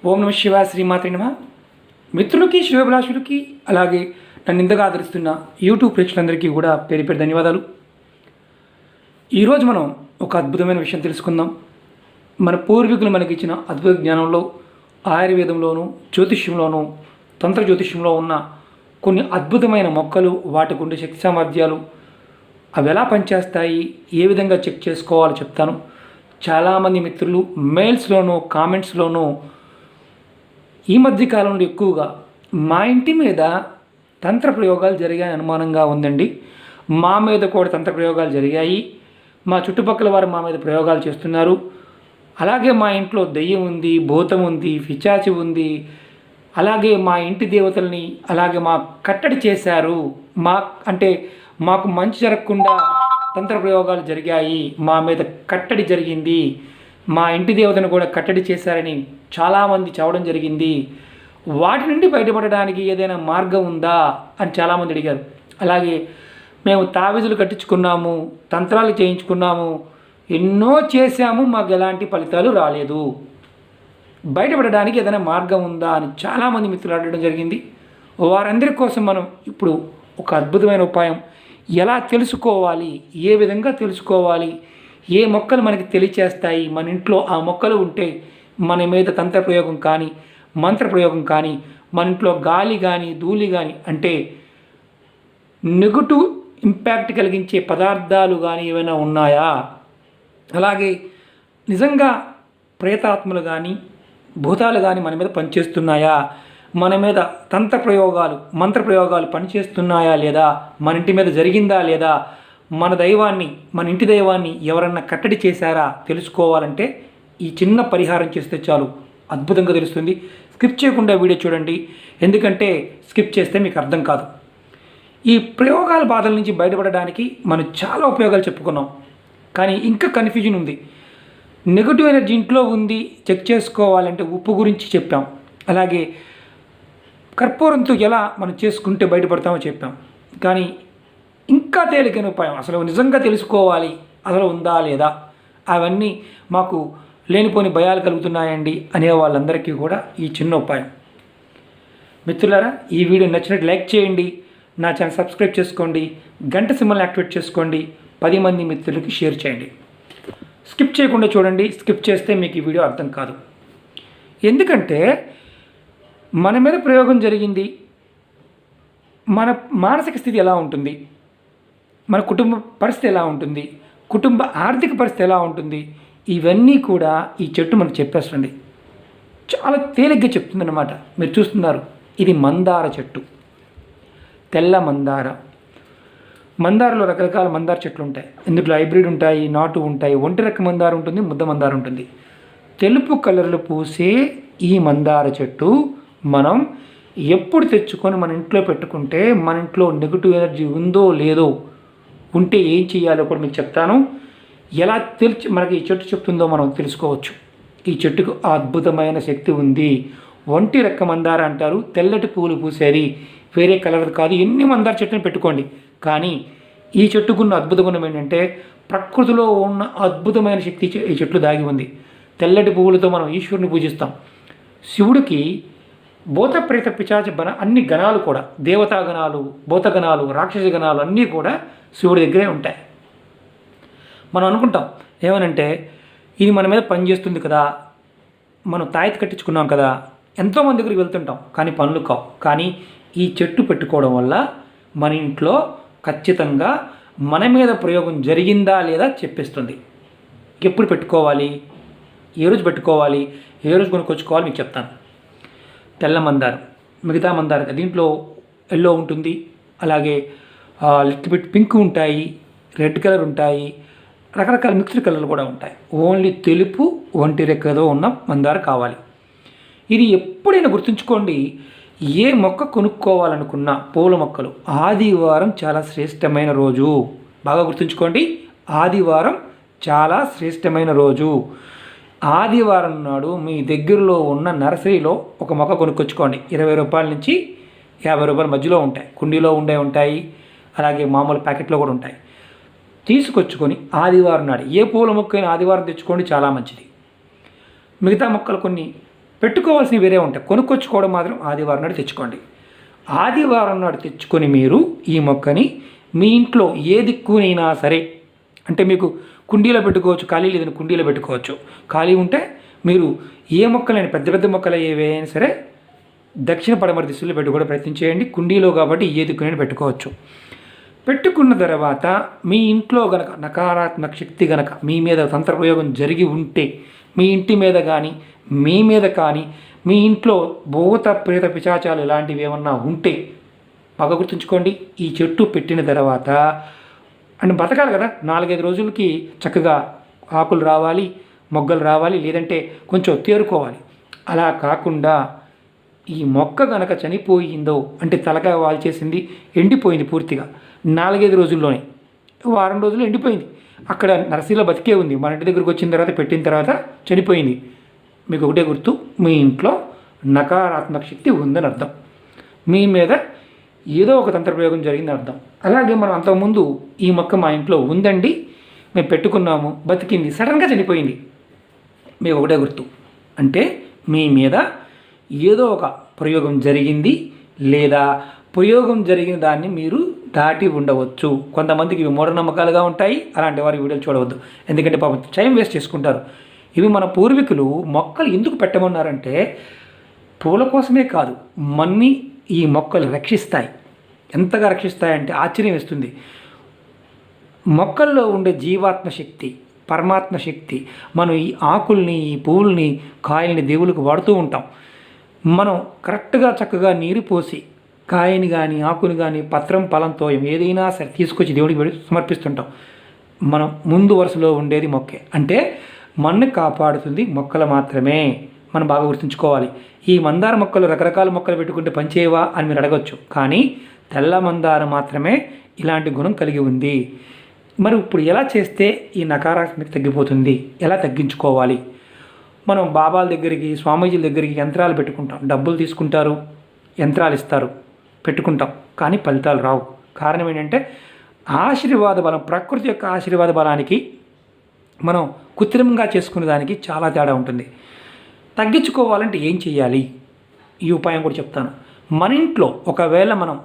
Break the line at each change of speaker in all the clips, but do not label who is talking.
ఓం నమ శివాయ శ్రీమాత్రే నమః. మిత్రులకి శ్రేయోభిలాషులకి అలాగే నన్ను ఇంతగా ఆదరిస్తున్న యూట్యూబ్ ప్రేక్షకులందరికీ కూడా పేరు పేరు ధన్యవాదాలు. ఈరోజు మనం ఒక అద్భుతమైన విషయం తెలుసుకుందాం. మన పూర్వీకులు మనకిచ్చిన అద్భుత జ్ఞానంలో ఆయుర్వేదంలోనూ జ్యోతిష్యంలోనూ తంత్ర జ్యోతిష్యంలో ఉన్న కొన్ని అద్భుతమైన మొక్కలు, వాటికి ఉండే శక్తి సామర్థ్యాలు, అవి ఎలా పనిచేస్తాయి, ఏ విధంగా చెక్ చేసుకోవాలో చెప్తాను. చాలామంది మిత్రులు మెయిల్స్లోనూ కామెంట్స్లోనూ ఈ మధ్య కాలంలో ఎక్కువగా మా ఇంటి మీద తంత్ర ప్రయోగాలు జరిగాయని అనుమానంగా ఉందండి, మా మీద కూడా తంత్ర ప్రయోగాలు జరిగాయి, మా చుట్టుపక్కల వారు మా మీద ప్రయోగాలు చేస్తున్నారు, అలాగే మా ఇంట్లో దెయ్యం ఉంది, భూతం ఉంది, పిశాచి ఉంది, అలాగే మా ఇంటి దేవతల్ని అలాగే మా కట్టడి చేశారు, మాకు మంచి జరగకుండా తంత్ర ప్రయోగాలు జరిగాయి, మా మీద కట్టడి జరిగింది, మా ఇంటి దేవతను కూడా కట్టడి చేశారని చాలామంది చెప్పడం జరిగింది. వాటి నుండి బయటపడడానికి ఏదైనా మార్గం ఉందా అని చాలామంది అడిగారు. అలాగే మేము తావీజులు కట్టించుకున్నాము, తంత్రాలు చేయించుకున్నాము, ఎన్నో చేశాము, మాకు ఎలాంటి ఫలితాలు రాలేదు, బయటపడడానికి ఏదైనా మార్గం ఉందా అని చాలామంది మిత్రులు అడగడం జరిగింది. వారందరి కోసం మనం ఇప్పుడు ఒక అద్భుతమైన ఉపాయం, ఎలా తెలుసుకోవాలి, ఏ విధంగా తెలుసుకోవాలి, ఏ మొక్కలు మనకి తెలియచేస్తాయి, మన ఇంట్లో ఆ మొక్కలు ఉంటే మన మీద తంత్ర ప్రయోగం కానీ మంత్ర ప్రయోగం కానీ, మన ఇంట్లో గాలి కానీ ధూళి కానీ అంటే నెగటివ్ ఇంపాక్ట్ కలిగించే పదార్థాలు కానీ ఏమైనా ఉన్నాయా, అలాగే నిజంగా ప్రేతాత్మలు కానీ భూతాలు కానీ మన మీద పనిచేస్తున్నాయా, మన మీద తంత్ర ప్రయోగాలు మంత్ర ప్రయోగాలు పనిచేస్తున్నాయా లేదా, మన ఇంటి మీద జరిగిందా లేదా, మన దైవాన్ని మన ఇంటి దైవాన్ని ఎవరన్నా కట్టడి చేశారా తెలుసుకోవాలంటే ఈ చిన్న పరిహారం చేస్తే చాలు, అద్భుతంగా తెలుస్తుంది. స్కిప్ చేయకుండా వీడియో చూడండి, ఎందుకంటే స్కిప్ చేస్తే మీకు అర్థం కాదు. ఈ ప్రయోగాల బాధల నుంచి బయటపడడానికి మనం చాలా ఉపయోగాలు చెప్పుకున్నాం, కానీ ఇంకా కన్ఫ్యూజన్ ఉంది. నెగటివ్ ఎనర్జీ ఇంట్లో ఉంది, చెక్ చేసుకోవాలంటే ఉప్పు గురించి చెప్పాం, అలాగే కర్పూరంతో ఎలా మనం చేసుకుంటే బయటపడతామో చెప్పాం. కానీ ఇంకా తేలికైన ఉపాయం, అసలు నిజంగా తెలుసుకోవాలి అసలు ఉందా లేదా, అవన్నీ మాకు లేనిపోని భయాలు కలుగుతున్నాయండి అనే వాళ్ళందరికీ కూడా ఈ చిన్న ఉపాయం. మిత్రులారా, ఈ వీడియో నచ్చినట్టు లైక్ చేయండి, నా ఛానల్ సబ్స్క్రైబ్ చేసుకోండి, గంట సింబల్ని యాక్టివేట్ చేసుకోండి, 10 మంది మిత్రులకి షేర్ చేయండి. స్కిప్ చేయకుండా చూడండి, స్కిప్ చేస్తే మీకు ఈ వీడియో అర్థం కాదు. ఎందుకంటే మన మీద ప్రయోగం జరిగింది, మన మానసిక స్థితి ఎలా ఉంటుంది, మన కుటుంబ పరిస్థితి ఎలా ఉంటుంది, కుటుంబ ఆర్థిక పరిస్థితి ఎలా ఉంటుంది, ఇవన్నీ కూడా ఈ చెట్టు మనకు చెప్పేస్తుంది. చాలా తేలిగ్గా చెప్తుందన్నమాట. మీరు చూస్తున్నారు, ఇది మందార చెట్టు, తెల్ల మందార. మందారలో రకరకాల మందార చెట్లు ఉంటాయి, ఇందులో హైబ్రిడ్ ఉంటాయి, నాటు ఉంటాయి, ఒంటి రెక్క మందార ఉంటుంది, ముద్ద మందార ఉంటుంది. తెలుపు కలర్లో పూసే ఈ మందార చెట్టు మనం ఎప్పుడు తెచ్చుకొని మన ఇంట్లో పెట్టుకుంటే మన ఇంట్లో నెగిటివ్ ఎనర్జీ ఉందో లేదో, ఉంటే ఏం చేయాలో కూడా మీకు చెప్తాను. ఎలా మనకి ఈ చెట్టు చెప్తుందో మనం తెలుసుకోవచ్చు. ఈ చెట్టుకు అద్భుతమైన శక్తి ఉంది. ఒంటి రెక్క మందార అంటారు, తెల్లటి పూలు పూసేది, వేరే కలర్ కాదు. ఎన్ని మందార చెట్టుని పెట్టుకోండి, కానీ ఈ చెట్టుకున్న అద్భుత గుణం ఏంటంటే ప్రకృతిలో ఉన్న అద్భుతమైన శక్తి ఈ చెట్లు దాగి ఉంది. తెల్లటి పువ్వులతో మనం ఈశ్వరుని పూజిస్తాం. శివుడికి భూత ప్రేత పిశాచ అన్ని గణాలు కూడా, దేవతా గణాలు, భూత గణాలు, రాక్షస గణాలు అన్నీ కూడా శివుడి దగ్గరే ఉంటాయి. మనం అనుకుంటాం ఏమనంటే ఇది మన మీద పనిచేస్తుంది కదా, మనం తాయెత్తు కట్టించుకున్నాం కదా, ఎంతోమంది దగ్గరికి వెళ్తుంటాం, కానీ పనులు కావు. కానీ ఈ చెట్టు పెట్టుకోవడం వల్ల మన ఇంట్లో ఖచ్చితంగా మన మీద ప్రయోగం జరిగిందా లేదా చెప్పేస్తుంది. ఎప్పుడు పెట్టుకోవాలి, ఏ రోజు పెట్టుకోవాలి, ఏ రోజు కొనుక్కొచ్చుకోవాలి మీకు చెప్తాను. తెల్ల మందారం, మిగతా మందారం దీంట్లో ఎల్లో ఉంటుంది, అలాగే లిటిల్ బిట్ పింక్ ఉంటాయి, రెడ్ కలర్ ఉంటాయి, రకరకాల మిక్స్డ్ కలర్లు కూడా ఉంటాయి. ఓన్లీ తెలుపు ఒంటి రెక్కతో ఉన్న మందార కావాలి. ఇది ఎప్పుడైనా గుర్తుంచుకోండి, ఏ మొక్క కొనుక్కోవాలనుకున్నా పూల మొక్కలు ఆదివారం చాలా శ్రేష్టమైన రోజు. బాగా గుర్తుంచుకోండి, ఆదివారం చాలా శ్రేష్టమైన రోజు. ఆదివారం నాడు మీ దగ్గరలో ఉన్న నర్సరీలో ఒక మొక్క కొనుక్కొచ్చుకోండి. 20 రూపాయల నుంచి 50 రూపాయల మధ్యలో ఉంటాయి, కుండీలో ఉంటాయి, అలాగే మామూలు ప్యాకెట్లో కూడా ఉంటాయి. తీసుకొచ్చుకొని ఆదివారం నాడు ఏ పూల మొక్క అయినా ఆదివారం తెచ్చుకోండి, చాలా మంచిది. మిగతా మొక్కలు కొన్ని పెట్టుకోవాల్సినవి వేరే ఉంటాయి. కొనుక్కొచ్చుకోవడం మాత్రం ఆదివారం నాడు తెచ్చుకోండి. ఆదివారం నాడు తెచ్చుకొని మీరు ఈ మొక్కని మీ ఇంట్లో ఏ దిక్కునైనా సరే, అంటే మీకు కుండీలో పెట్టుకోవచ్చు, ఖాళీ లేదని కుండీలో పెట్టుకోవచ్చు. ఖాళీ ఉంటే మీరు ఏ మొక్కలైనా పెద్ద పెద్ద మొక్కలు ఏవైనా సరే దక్షిణ పడమర దిశలో పెట్టుకోవడం ప్రయత్నం చేయండి. కుండీలో కాబట్టి ఏ దిక్కునైనా పెట్టుకోవచ్చు. పెట్టుకున్న తర్వాత మీ ఇంట్లో గనక నకారాత్మక శక్తి గనక మీ మీద తంత్రప్రయోగం జరిగి ఉంటే, మీ ఇంటి మీద కానీ మీ మీద కానీ, మీ ఇంట్లో భూత ప్రేత పిశాచాలు ఇలాంటివి ఏమన్నా ఉంటే బాగా గుర్తుంచుకోండి. ఈ చెట్టు పెట్టిన తర్వాత అంటే బతకాలి కదా, 4-5 రోజులకి చక్కగా ఆకులు రావాలి, మొగ్గలు రావాలి, లేదంటే కొంచెం తేరుకోవాలి. అలా కాకుండా ఈ మొక్క గనక చనిపోయిందో అంటే తలకాయ వాల్చేసింది, ఎండిపోయింది పూర్తిగా 4-5 రోజుల్లోనే, వారం రోజులు ఎండిపోయింది, అక్కడ నర్సరీలో బతికే ఉంది, మన ఇంటి దగ్గరికి వచ్చిన తర్వాత పెట్టిన తర్వాత చనిపోయింది, మీకు ఒకటే గుర్తు, మీ ఇంట్లో నకారాత్మక శక్తి ఉందని అర్థం, మీ మీద ఏదో ఒక తంత్రప్రయోగం జరిగిందని అర్థం. అలాగే మనం అంతకుముందు ఈ మొక్క మా ఇంట్లో ఉందండి, మేము పెట్టుకున్నాము, బతికింది, సడన్గా చనిపోయింది, మీకు ఒకటే గుర్తు, అంటే మీ మీద ఏదో ఒక ప్రయోగం జరిగింది, లేదా ప్రయోగం జరిగిన దాన్ని మీరు దాటి ఉండవచ్చు. కొంతమందికి ఇవి మూఢనమ్మకాలుగా ఉంటాయి, అలాంటి వారి వీడియోలు చూడవద్దు, ఎందుకంటే పాపం టైం వేస్ట్ చేసుకుంటారు. ఇవి మన పూర్వీకులు మొక్కలు ఎందుకు పెట్టమన్నారంటే పూల కోసమే కాదు, మన్ని ఈ మొక్కలు రక్షిస్తాయి. ఎంతగా రక్షిస్తాయంటే ఆశ్చర్యం వేస్తుంది. మొక్కల్లో ఉండే జీవాత్మ శక్తి, పరమాత్మ శక్తి, మనం ఈ ఆకుల్ని, ఈ పువ్వుల్ని, కాయల్ని దేవులకు వాడుతూ ఉంటాం. మనం కరెక్ట్గా చక్కగా నీరు పోసి కాయని కానీ ఆకుని కానీ పత్రం ఫలంతో ఏదైనా సరే తీసుకొచ్చి దేవుడికి సమర్పిస్తుంటాం. మనం ముందు వరుసలో ఉండేది మొక్కే, అంటే మన్ను కాపాడుతుంది మొక్కలు మాత్రమే. మనం బాగా గుర్తుంచుకోవాలి. ఈ మందార మొక్కలు రకరకాల మొక్కలు పెట్టుకుంటే పనిచేయవా అని మీరు అడగచ్చు, కానీ తెల్ల మందార మాత్రమే ఇలాంటి గుణం కలిగి ఉంది. మరి ఇప్పుడు ఎలా చేస్తే ఈ నకారాత్మక తగ్గిపోతుంది, ఎలా తగ్గించుకోవాలి? మనం బాబాల దగ్గరికి, స్వామీజీల దగ్గరికి యంత్రాలు పెట్టుకుంటాం, డబ్బులు తీసుకుంటారు, యంత్రాలు ఇస్తారు, పెట్టుకుంటాం, కానీ ఫలితాలు రావు. కారణం ఏంటంటే ఆశీర్వాద బలం, ప్రకృతి యొక్క ఆశీర్వాద బలానికి మనం కృత్రిమంగా చేసుకునే దానికి చాలా తేడా ఉంటుంది. తగ్గించుకోవాలంటే ఏం చేయాలి, ఈ ఉపాయం కూడా చెప్తాను. మన ఇంట్లో ఒకవేళ మనం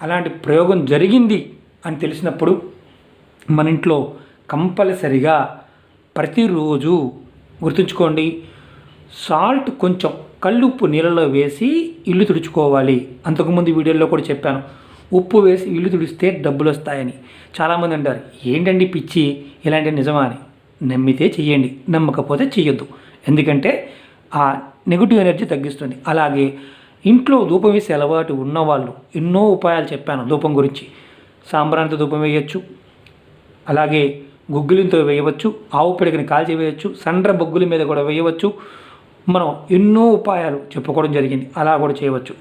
అలాంటి ప్రయోగం జరిగింది అని తెలిసినప్పుడు మన ఇంట్లో కంపల్సరిగా ప్రతిరోజు గుర్తుంచుకోండి, సాల్ట్ కొంచెం కల్లుప్పు నీళ్ళలో వేసి ఇల్లు తుడుచుకోవాలి. అంతకుముందు వీడియోలో కూడా చెప్పాను, ఉప్పు వేసి ఇల్లు తుడిస్తే డబ్బులు వస్తాయని. చాలామంది అంటారు ఏంటండి పిచ్చి, ఇలాంటి నిజమా అని. నమ్మితే చెయ్యండి, నమ్మకపోతే చెయ్యొద్దు, ఎందుకంటే ఆ నెగిటివ్ ఎనర్జీ తగ్గిస్తుంది. అలాగే ఇంట్లో ధూపం వేసే అలవాటు ఉన్నవాళ్ళు ఎన్నో ఉపాయాలు చెప్పాను ధూపం గురించి. సాంబ్రాణితో ధూపం వేయచ్చు, అలాగే గుగ్గిలింతో వేయవచ్చు, ఆవు పిడకని కాల్చి వేయచ్చు, సండ్ర బొగ్గుల మీద కూడా వేయవచ్చు. మనం ఎన్నో ఉపాయాలు చెప్పుకోవడం జరిగింది, అలా కూడా చేయవచ్చు.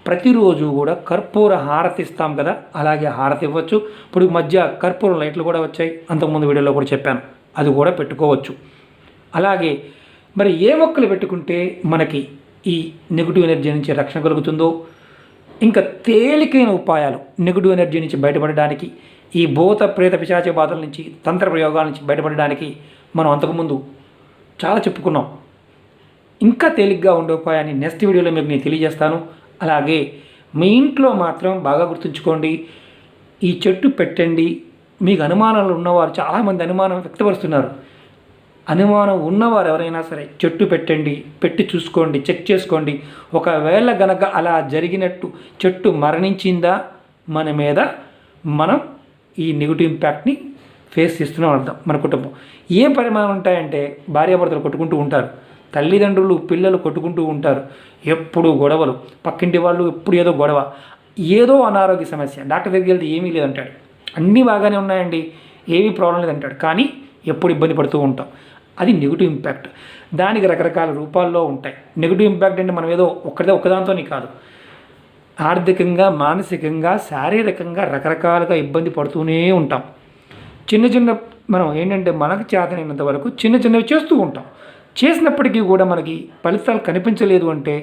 ప్రతిరోజు కూడా కర్పూర హారతి ఇస్తాం కదా, అలాగే హారతి ఇవ్వచ్చు. ఇప్పుడు మధ్య కర్పూరం లైట్లు కూడా వచ్చాయి, అంతకుముందు వీడియోలో కూడా చెప్పాను, అది కూడా పెట్టుకోవచ్చు. అలాగే మరి ఏ మొక్కలు పెట్టుకుంటే మనకి ఈ నెగిటివ్ ఎనర్జీ నుంచి రక్షణ కలుగుతుందో, ఇంకా తేలికైన ఉపాయాలు నెగిటివ్ ఎనర్జీ నుంచి బయటపడడానికి, ఈ భూత ప్రేత పిశాచ బాధల నుంచి, తంత్ర ప్రయోగాల నుంచి బయటపడడానికి మనం అంతకుముందు చాలా చెప్పుకున్నాం. ఇంకా తేలిగ్గా ఉండే ఉపాయాన్ని నెక్స్ట్ వీడియోలో మీకు నేను తెలియజేస్తాను. అలాగే మీ ఇంట్లో మాత్రం బాగా గుర్తుంచుకోండి, ఈ చెట్టు పెట్టండి. మీకు అనుమానాలు ఉన్నవారు చాలామంది అనుమానం వ్యక్తపరుస్తున్నారు. అనుమానం ఉన్నవారు ఎవరైనా సరే చెట్టు పెట్టండి, పెట్టి చూసుకోండి, చెక్ చేసుకోండి. ఒకవేళ గనక అలా జరిగినట్టు చెట్టు మరణించిందా మన మీద, మనం ఈ నెగిటివ్ ఇంపాక్ట్ని ఫేస్ చేస్తున్నాం అర్థం. మన కుటుంబం ఏం పరిమాణం ఉంటాయంటే భార్యాభర్తలు కొట్టుకుంటూ ఉంటారు, తల్లిదండ్రులు పిల్లలు కొట్టుకుంటూ ఉంటారు, ఎప్పుడు గొడవలు, పక్కింటి వాళ్ళు ఎప్పుడు ఏదో గొడవ, ఏదో అనారోగ్య సమస్య, డాక్టర్ దగ్గరికి వెళ్తే ఏమీ లేదంటాడు, అన్నీ బాగానే ఉన్నాయండి, ఏమీ ప్రాబ్లం లేదంటాడు, కానీ ఎప్పుడు ఇబ్బంది పడుతూ ఉంటాం. అది నెగిటివ్ ఇంపాక్ట్. దానికి రకరకాల రూపాల్లో ఉంటాయి. నెగిటివ్ ఇంపాక్ట్ అంటే మనం ఏదో ఒక్కదాంతోనే కాదు, ఆర్థికంగా, మానసికంగా, శారీరకంగా రకరకాలుగా ఇబ్బంది పడుతూనే ఉంటాం. చిన్న మనం ఏంటంటే మనకు చేతనైనంత వరకు చిన్నవి చేస్తూ ఉంటాం. చేసినప్పటికీ కూడా మనకి ఫలితాలు కనిపించలేదు అంటే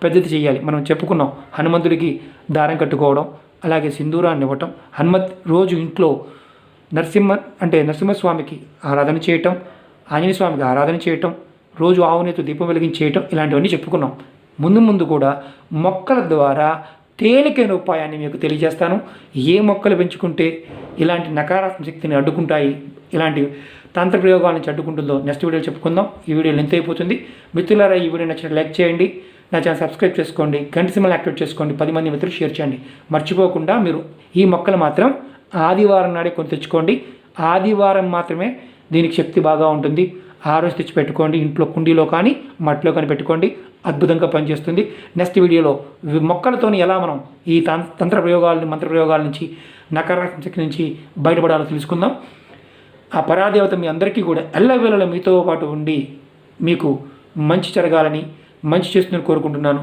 పెద్దది చేయాలి. మనం చెప్పుకున్నాం, హనుమంతుడికి దారం కట్టుకోవడం, అలాగే సింధూరాన్ని ఇవ్వటం, హనుమత్ రోజు ఇంట్లో నరసింహస్వామికి ఆరాధన చేయటం, ఆంజనేయ స్వామికి ఆరాధన చేయటం, రోజు ఆవు నెయ్యితో దీపం వెలిగించేయటం ఇలాంటివన్నీ చెప్పుకున్నాం. ముందు ముందు కూడా మొక్కల ద్వారా తేలికైన ఉపాయాన్ని మీకు తెలియజేస్తాను. ఏ మొక్కలు పెంచుకుంటే ఇలాంటి నకారాత్మక శక్తిని అడ్డుకుంటాయి, ఇలాంటి తంత్ర ప్రయోగాల నుంచి అడ్డుకుంటుందో నెక్స్ట్ వీడియో చెప్పుకుందాం. ఈ వీడియో లెంత్ అయిపోతుంది. మిత్రులారా, ఈ వీడియో నచ్చినట్టు లైక్ చేయండి, నా ఛానల్ సబ్స్క్రైబ్ చేసుకోండి, గంట సింబల్ యాక్టివేట్ చేసుకోండి, 10 మంది మిత్రులు షేర్ చేయండి. మర్చిపోకుండా మీరు ఈ మొక్కలు మాత్రం ఆదివారం నాడే కొని తెచ్చుకోండి. ఆదివారం మాత్రమే దీనికి శక్తి బాగా ఉంటుంది. ఆ రోజు తెచ్చి పెట్టుకోండి. ఇంట్లో కుండీలో కానీ మట్టిలో కానీ పెట్టుకోండి, అద్భుతంగా పనిచేస్తుంది. నెక్స్ట్ వీడియోలో మొక్కలతోని ఎలా మనం ఈ తంత్ర ప్రయోగాలని మంత్ర ప్రయోగాల నుంచి నకారాత్మక శక్తి నుంచి బయటపడాలో తెలుసుకుందాం. ఆ పరాదేవత మీ అందరికీ కూడా ఎల్లవేళలా మీతో పాటు ఉండి మీకు మంచి జరగాలని, మంచి చేస్తుందని కోరుకుంటున్నాను.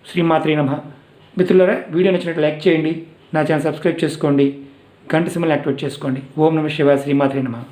శ్రీమాత్రే నమః. మిత్రులారా, వీడియో నచ్చినట్టు లైక్ చేయండి, నా ఛానల్ సబ్స్క్రైబ్ చేసుకోండి, గంట సింబల్ యాక్టివేట్ చేసుకోండి. ఓం నమః శివాయ. శ్రీమాత్రే నమః.